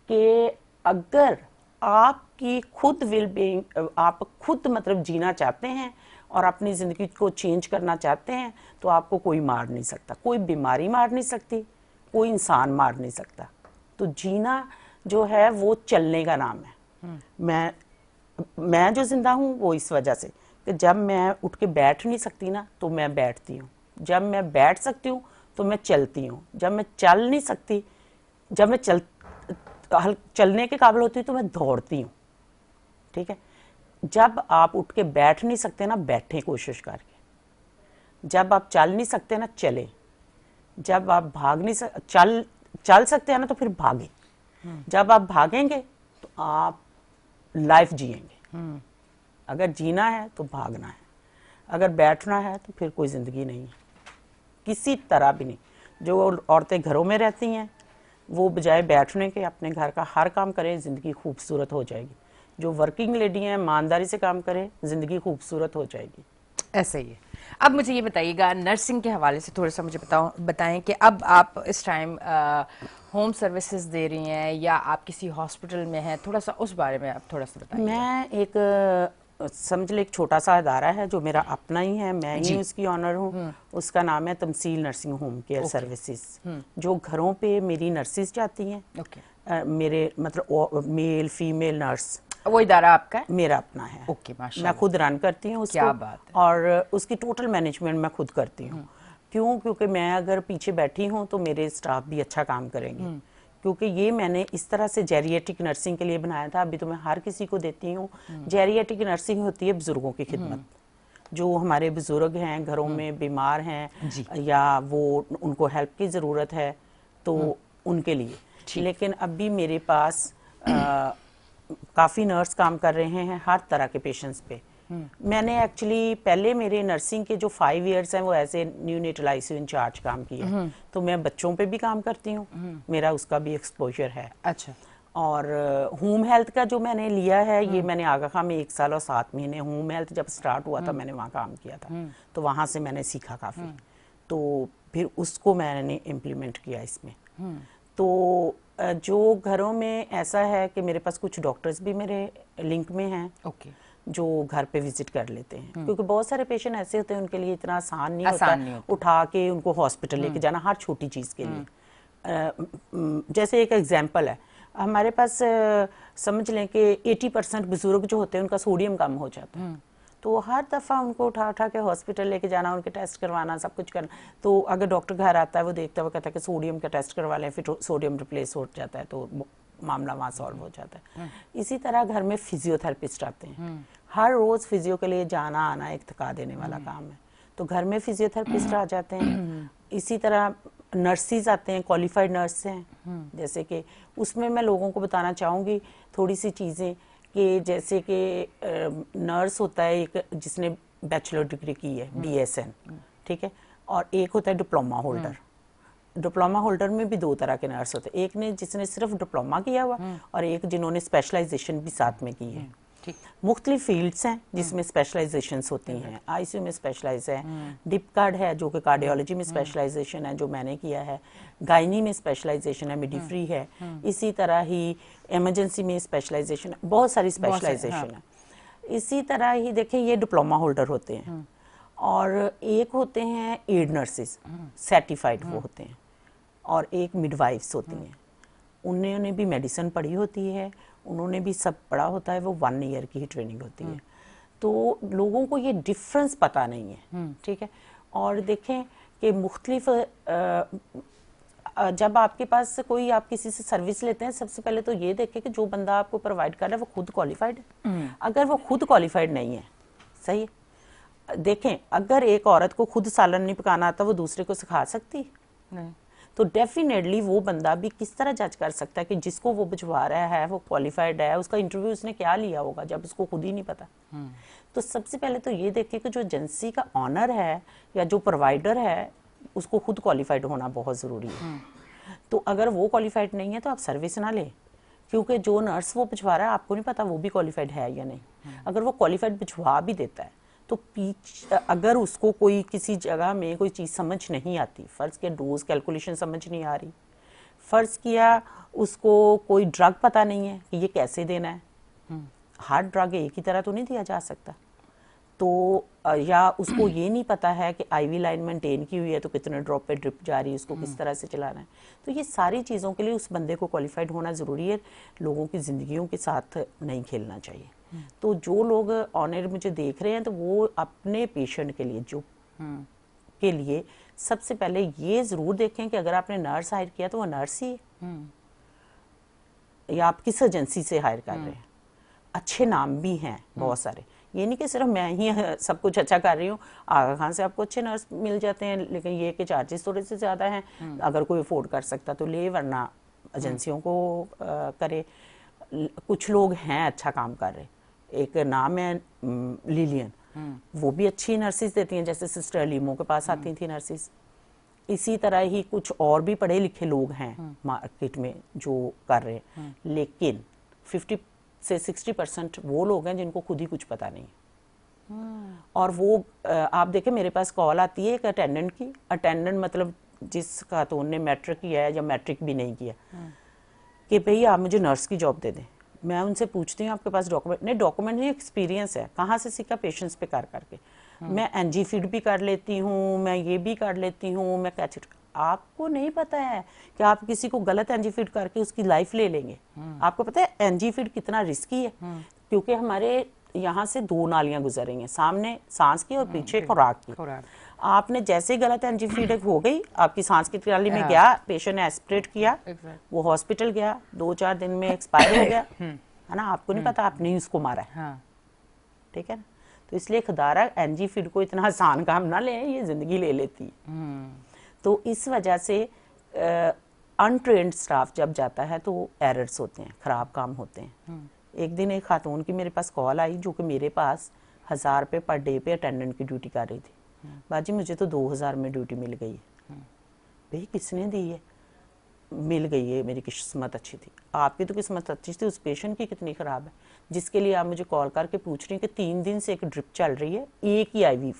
कि अगर आपकी खुद विल बीइंग, आप खुद मतलब जीना चाहते हैं और अपनी जिंदगी को चेंज करना चाहते हैं, तो आपको कोई मार नहीं सकता, कोई बीमारी मार नहीं सकती, कोई इंसान मार नहीं सकता। तो जीना जो है वो चलने का नाम है। मैं जो जिंदा हूँ वो इस वजह से कि जब मैं उठ के बैठ नहीं सकती ना तो मैं बैठती हूँ, जब मैं बैठ सकती हूँ तो मैं चलती हूँ, जब मैं चल नहीं सकती, जब मैं चलने के काबिल होती हूँ तो मैं दौड़ती हूँ, ठीक है। जब आप उठ के बैठ नहीं सकते ना, बैठे कोशिश करके, जब आप चल नहीं सकते ना चले, जब आप भाग नहीं चल सकते हैं ना तो फिर भागे, जब आप भागेंगे तो आप लाइफ जिएंगे। अगर जीना है तो भागना है, अगर बैठना है तो फिर कोई जिंदगी नहीं है, किसी तरह भी नहीं। जो औरतें घरों में रहती हैं वो बजाय बैठने के अपने घर का हर काम करें, जिंदगी खूबसूरत हो जाएगी। जो वर्किंग लेडी हैं ईमानदारी से काम करें, जिंदगी खूबसूरत हो जाएगी। ऐसा ही है। अब मुझे ये बताइएगा, नर्सिंग के हवाले से थोड़ा सा मुझे बताएं कि अब आप इस टाइम होम सर्विसेज दे रही हैं या आप किसी हॉस्पिटल में हैं, थोड़ा सा उस बारे में आप थोड़ा सा बताइए। मैं एक समझ ले एक छोटा सा अदारा है जो मेरा अपना ही है, मैं ही उसकी ऑनर हूँ। उसका नाम है तमसील नर्सिंग होम केयर सर्विसेज, जो घरों पे मेरी नर्सिस जाती हैं। मेरे मतलब मेल फीमेल नर्स, वो इदारा आपका है? मेरा अपना है। ओके, माशाल्लाह। मैं खुद रन करती हूँ उसको। क्या बात है। और उसकी टोटल मैनेजमेंट मैं खुद करती हूँ। क्यों? क्योंकि मैं अगर पीछे बैठी हूँ तो मेरे स्टाफ भी अच्छा काम करेंगे, क्योंकि ये मैंने इस तरह से जेरिएट्रिक नर्सिंग के लिए बनाया था। अभी तो मैं हर किसी को देती हूँ। जेरिएट्रिक नर्सिंग होती है बुजुर्गों की खिदमत, जो हमारे बुजुर्ग हैं घरों में बीमार हैं या वो उनको हेल्प की ज़रूरत है तो उनके लिए। लेकिन अभी मेरे पास काफ़ी नर्स काम कर रहे हैं हर तरह के पेशेंट्स पे। मैंने एक्चुअली पहले मेरे नर्सिंग के जो 5 इयर्स हैं वो as a neonatal ICU incharge काम किया, तो मैं बच्चों पे भी काम करती हूँ, मेरा उसका भी एक्सपोजर है। अच्छा। और होम हेल्थ का जो मैंने लिया है ये मैंने आगा खां में 1 साल और 7 महीने, होम हेल्थ जब स्टार्ट हुआ था मैंने वहाँ काम किया था, तो वहाँ से मैंने सीखा काफ़ी, तो फिर उसको मैंने इम्प्लीमेंट किया इसमें। तो जो घरों में ऐसा है कि मेरे पास कुछ डॉक्टर्स भी मेरे लिंक में हैं, जो घर पे विजिट कर लेते हैं, क्योंकि बहुत सारे पेशेंट ऐसे होते हैं उनके लिए इतना आसान नहीं होता उठा के उनको हॉस्पिटल लेके जाना हर छोटी चीज़ के लिए। जैसे एक एग्जांपल है, हमारे पास समझ लें कि 80% बुजुर्ग जो होते हैं उनका सोडियम कम हो जाता है, तो हर दफ़ा उनको उठा उठा के हॉस्पिटल लेके जाना, उनके टेस्ट करवाना, सब कुछ करना। तो अगर डॉक्टर घर आता है वो देखता है, वो कहता है कि सोडियम का टेस्ट करवा लें, फिर सोडियम रिप्लेस हो जाता है तो मामला वहाँ सॉल्व हो जाता है। इसी तरह घर में फिजियोथेरेपिस्ट आते हैं, हर रोज़ फिजियो के लिए जाना आना एक थका देने वाला काम है, तो घर में फिजियोथेरेपिस्ट आ जाते हैं। इसी तरह नर्सिस आते हैं, क्वालिफाइड नर्स हैं, जैसे कि उसमें मैं लोगों को बताना चाहूँगी थोड़ी सी चीज़ें कि जैसे कि नर्स होता है एक जिसने बैचलर डिग्री की है BSN, ठीक है, और एक होता है डिप्लोमा होल्डर। डिप्लोमा होल्डर में भी 2 तरह के नर्स होते हैं, एक ने जिसने सिर्फ डिप्लोमा किया हुआ और एक जिन्होंने स्पेशलाइजेशन भी साथ में की है। मुख्तलिफ फील्ड्स हैं जिसमें स्पेशलाइजेशंस होती हैं। आईसीयू में स्पेशलाइज है, डिप कार्ड है जो कि कार्डियोलॉजी में स्पेशलाइजेशन है जो मैंने किया है, गायनी में स्पेशलाइजेशन है, मिडवाइफरी है, इसी तरह ही इमरजेंसी में स्पेशलाइजेशन है, बहुत सारी स्पेशलाइजेशन है। इसी तरह ही देखिए ये डिप्लोमा होल्डर होते हैं, और एक होते हैं एड नर्सेज सर्टिफाइड वो होते हैं, और एक मिडवाइफ्स होती हैं। उन्होंने भी मेडिसिन पढ़ी होती है, उन्होंने भी सब पढ़ा होता है, वो 1 ईयर की ही ट्रेनिंग होती है। तो लोगों को ये डिफरेंस पता नहीं है, ठीक है। और देखें कि मुख्तलिफ जब आपके पास कोई, आप किसी से सर्विस लेते हैं, सबसे पहले तो ये देखें कि जो बंदा आपको प्रोवाइड कर रहा है वो खुद क्वालिफाइड है। अगर वो खुद क्वालिफाइड नहीं है, सही है, देखें अगर एक औरत को खुद सालन नहीं पकाना आता, वो दूसरे को सिखा सकती नहीं। तो डेफिनेटली वो बंदा भी किस तरह जज कर सकता है कि जिसको वो भिजवा रहा है वो क्वालिफाइड है, उसका इंटरव्यू उसने क्या लिया होगा जब उसको खुद ही नहीं पता। तो सबसे पहले तो ये देखें कि जो एजेंसी का ऑनर है या जो प्रोवाइडर है उसको खुद क्वालिफाइड होना बहुत ज़रूरी है। तो अगर वो क्वालिफाइड नहीं है तो आप सर्विस ना लें, क्योंकि जो नर्स वो भिजवा रहा है आपको नहीं पता वो भी क्वालिफाइड है या नहीं। अगर वो क्वालिफाइड भिजवा भी देता है तो अगर उसको कोई किसी जगह में कोई चीज़ समझ नहीं आती, फ़र्ज़ किया डोज कैलकुलेशन समझ नहीं आ रही, फ़र्ज़ किया उसको कोई ड्रग पता नहीं है कि ये कैसे देना है, हर ड्रग एक ही तरह तो नहीं दिया जा सकता, तो या उसको ये नहीं पता है कि आईवी लाइन मेंटेन की हुई है तो कितने ड्रॉप पे ड्रिप जा रही है, उसको किस तरह से चलाना है। तो ये सारी चीज़ों के लिए उस बंदे को क्वालिफाइड होना ज़रूरी है। लोगों की ज़िंदगियों के साथ नहीं खेलना चाहिए। तो जो लोग ऑनर मुझे देख रहे हैं तो वो अपने पेशेंट के लिए के लिए सबसे पहले ये ज़रूर देखें कि अगर आपने नर्स हायर किया तो वो नर्स ही है या आप किस एजेंसी से हायर कर रहे हैं। अच्छे नाम भी हैं बहुत सारे, ये नहीं कि सिर्फ मैं ही सब कुछ अच्छा कर रही हूँ। आगा खान से आपको अच्छे नर्स मिल जाते हैं, लेकिन ये कि चार्जेस थोड़े से ज़्यादा हैं। अगर कोई अफोर्ड कर सकता तो ले, वरना एजेंसियों को करे। कुछ लोग हैं अच्छा काम कर रहे, एक नाम है लिलियन, वो भी अच्छी नर्सिस देती हैं, जैसे सिस्टर लीमो के पास आती थी नर्सिस। इसी तरह ही कुछ और भी पढ़े लिखे लोग हैं मार्केट में जो कर रहे हैं, लेकिन 50 से 60% वो लोग हैं जिनको खुद ही कुछ पता नहीं। और वो आप देखें मेरे पास कॉल आती है एक अटेंडेंट की, अटेंडेंट मतलब जिस खातून ने मैट्रिक किया है या मैट्रिक भी नहीं किया, कि भाई आप मुझे नर्स की जॉब दे दें। मैं उनसे पूछती हूँ आपके पास डॉक्यूमेंट नहीं, डॉक्यूमेंट नहीं, एक्सपीरियंस है, कहाँ से सीखा, पेशेंट्स पे कर करके। मैं एनजी फीड भी कर लेती हूँ, मैं ये भी कर लेती हूँ, मैं कैचेट। आपको नहीं पता है कि आप किसी को गलत एनजी फीड करके उसकी लाइफ ले लेंगे। आपको पता है एनजी फीड कितना रिस्की है, क्योंकि हमारे यहाँ से 2 नालियां गुजर रही हैं, सामने सांस की और पीछे खुराक की। आपने जैसे गलत एनजी फीड हो गई, आपकी सांस की नाली में गया, पेशेंट ने एस्पिरेट किया, वो हॉस्पिटल गया, 2-4 दिन में एक्सपायर हो गया, है ना। आपको नहीं पता, आपने ही उसको मारा है, ठीक है ना। तो इसलिए खुदारा एनजी फीड को इतना आसान काम ना लें, ये जिंदगी ले लेती है। तो इस वजह से अनट्रेंड स्टाफ जब जाता है तो एरर्स होते हैं, ख़राब काम होते हैं। एक दिन एक खातून की मेरे पास कॉल आई जो कि मेरे पास 1000 रुपये पर डे पे अटेंडेंट की ड्यूटी कर रही थी। बाजी मुझे तो 2000 में ड्यूटी मिल गई है। भाई किसने दी है? मिल गई है, मेरी किस्मत अच्छी थी। आपकी तो किस्मत अच्छी थी, उस पेशेंट की कितनी ख़राब है जिसके लिए आप मुझे कॉल करके पूछ रही हैं कि 3 दिन से एक ड्रिप चल रही है, एक ही आईवी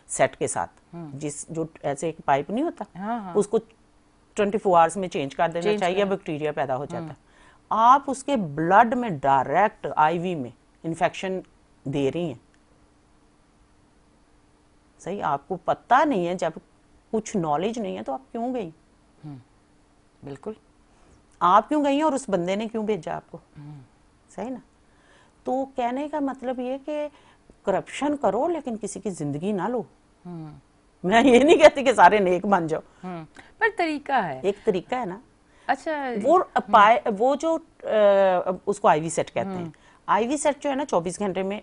सेट के साथ, जिस जो ऐसे एक पाइप नहीं होता, उसको 24 आवर्स में चेंज कर देना चाहिए, बैक्टीरिया पैदा हो जाता है। आप उसके ब्लड में डायरेक्ट आईवी में इन्फेक्शन दे रही हैं। सही, आपको पता नहीं है, जब कुछ नॉलेज नहीं है तो आप क्यों गई? बिल्कुल, आप क्यों गई और उस बंदे ने क्यों भेजा आपको? सही ना। तो कहने का मतलब ये कि करप्शन करो लेकिन किसी की जिंदगी ना लो। मैं ये नहीं कहती कि सारे नेक बन जाओ, पर तरीका है, एक तरीका है ना। अच्छा, वो जो उसको आईवी सेट कहते हैं, आईवी सेट जो है ना 24 घंटे में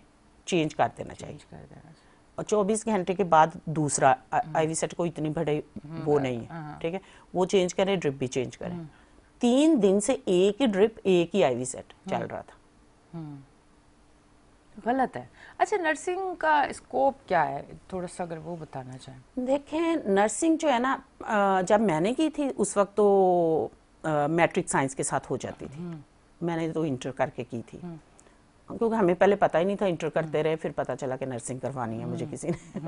चेंज कर देना चाहिए, और 24 घंटे के बाद दूसरा आईवी सेट को इतनी बड़े वो नहीं है, ठीक है, वो चेंज करें, ड्रिप भी चेंज करें। 3 दिन से एक ही ड्रिप, एक ही आईवी सेट चल रहा था। गलत है। अच्छा, नर्सिंग का स्कोप क्या है, थोड़ा सा अगर वो बताना चाहें। देखें, नर्सिंग जो है ना, जब मैंने की थी उस वक्त तो मैट्रिक साइंस के साथ हो जाती थी। मैंने तो इंटर करके की थी, क्योंकि हमें पहले पता ही नहीं था, इंटर करते रहे, फिर पता चला कि नर्सिंग करवानी है मुझे किसी ने।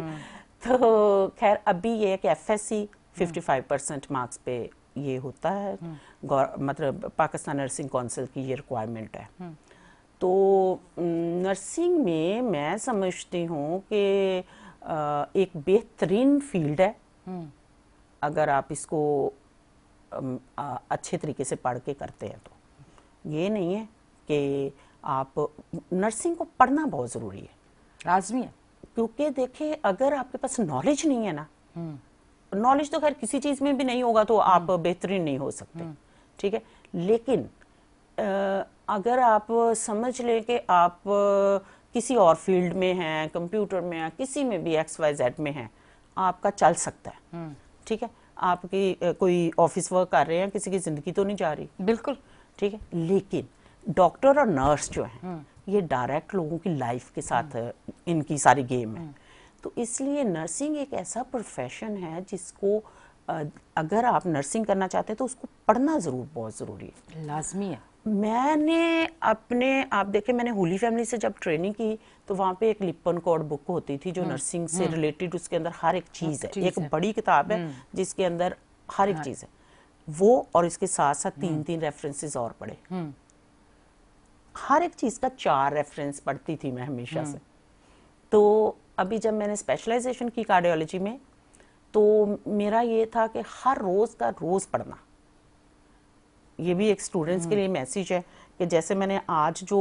तो खैर अभी ये है कि एफएससी 55% मार्क्स पे ये होता है, मतलब पाकिस्तान नर्सिंग काउंसिल की ये रिक्वायरमेंट है। तो नर्सिंग में मैं समझती हूँ कि एक बेहतरीन फील्ड है। अगर आप इसको अच्छे तरीके से पढ़ के करते हैं। तो ये नहीं है कि आप नर्सिंग को पढ़ना बहुत ज़रूरी है, लाजमी है। क्योंकि देखिए अगर आपके पास नॉलेज नहीं है ना, नॉलेज तो खैर किसी चीज़ में भी नहीं होगा तो आप बेहतरीन नहीं हो सकते, ठीक है। लेकिन अगर आप समझ लें कि आप किसी और फील्ड में हैं, कंप्यूटर में हैं, किसी में भी XYZ में हैं, आपका चल सकता है, ठीक है। आपकी कोई ऑफिस वर्क कर रहे हैं, किसी की ज़िंदगी तो नहीं जा रही, बिल्कुल, ठीक है। लेकिन डॉक्टर और नर्स जो हैं ये डायरेक्ट लोगों की लाइफ के साथ इनकी सारी गेम है। तो इसलिए नर्सिंग एक ऐसा प्रोफेशन है जिसको अगर आप नर्सिंग करना चाहते हैं तो उसको पढ़ना ज़रूर बहुत ज़रूरी है, लाजमी है। मैंने अपने आप देखे, मैंने होली फैमिली से जब ट्रेनिंग की तो वहाँ पे एक लिप्पन कोड बुक होती थी जो नर्सिंग से रिलेटेड, उसके अंदर हर एक चीज़ है, एक बड़ी किताब है जिसके अंदर हर एक चीज़ है वो, और इसके साथ साथ 3-3 रेफरेंसेस और पढ़े। हर एक चीज़ का 4 रेफरेंस पढ़ती थी मैं हमेशा से। तो अभी जब मैंने स्पेशलाइजेशन की कार्डियोलॉजी में, तो मेरा ये था कि हर रोज़ का रोज़ पढ़ना। ये भी एक स्टूडेंट्स के लिए मैसेज है कि जैसे मैंने आज जो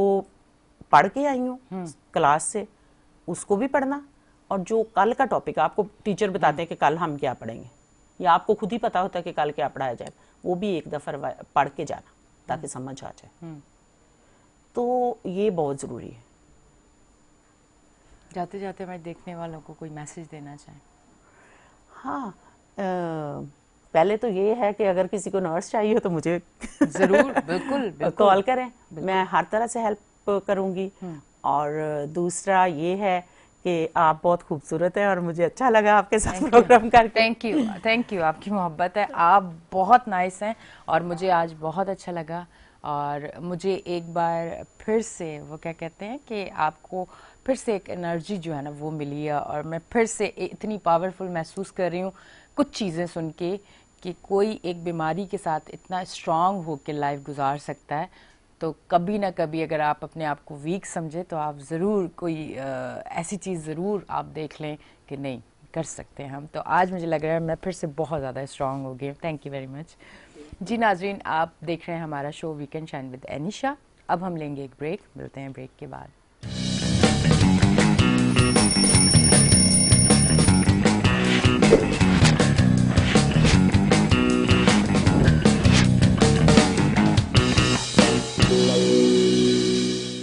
पढ़ के आई हूँ क्लास से, उसको भी पढ़ना, और जो कल का टॉपिक आपको टीचर बताते हैं कि कल हम क्या पढ़ेंगे, या आपको खुद ही पता होता है कि कल क्या पढ़ाया जाए, वो भी एक दफ़ा पढ़ के जाना ताकि समझ आ जाए। तो ये बहुत ज़रूरी है। जाते जाते मैं देखने वालों को कोई मैसेज देना चाहें? हाँ, पहले तो ये है कि अगर किसी को नर्स चाहिए हो तो मुझे ज़रूर, बिल्कुल कॉल करें, मैं हर तरह से हेल्प करूँगी। और दूसरा ये है कि आप बहुत खूबसूरत हैं और मुझे अच्छा लगा आपके साथ प्रोग्राम करके। थैंक यू, आपकी मोहब्बत है, आप बहुत नाइस हैं और मुझे आज बहुत अच्छा लगा। और मुझे एक बार फिर से वो क्या कहते हैं कि आपको फिर से एक एनर्जी जो है ना वो मिली है, और मैं फिर से इतनी पावरफुल महसूस कर रही हूँ कुछ चीज़ें सुन के कि कोई एक बीमारी के साथ इतना स्ट्रांग हो के लाइफ गुजार सकता है। तो कभी ना कभी अगर आप अपने आप को वीक समझे तो आप ज़रूर कोई ऐसी चीज़ ज़रूर आप देख लें कि नहीं कर सकते हैं हम। तो आज मुझे लग रहा है मैं फिर से बहुत ज़्यादा स्ट्रांग हो गई। Thank you very much. जी नाजरीन, आप देख रहे हैं हमारा show weekend shine with Anisha. अब हम लेंगे एक ब्रेक, मिलते हैं ब्रेक के बाद।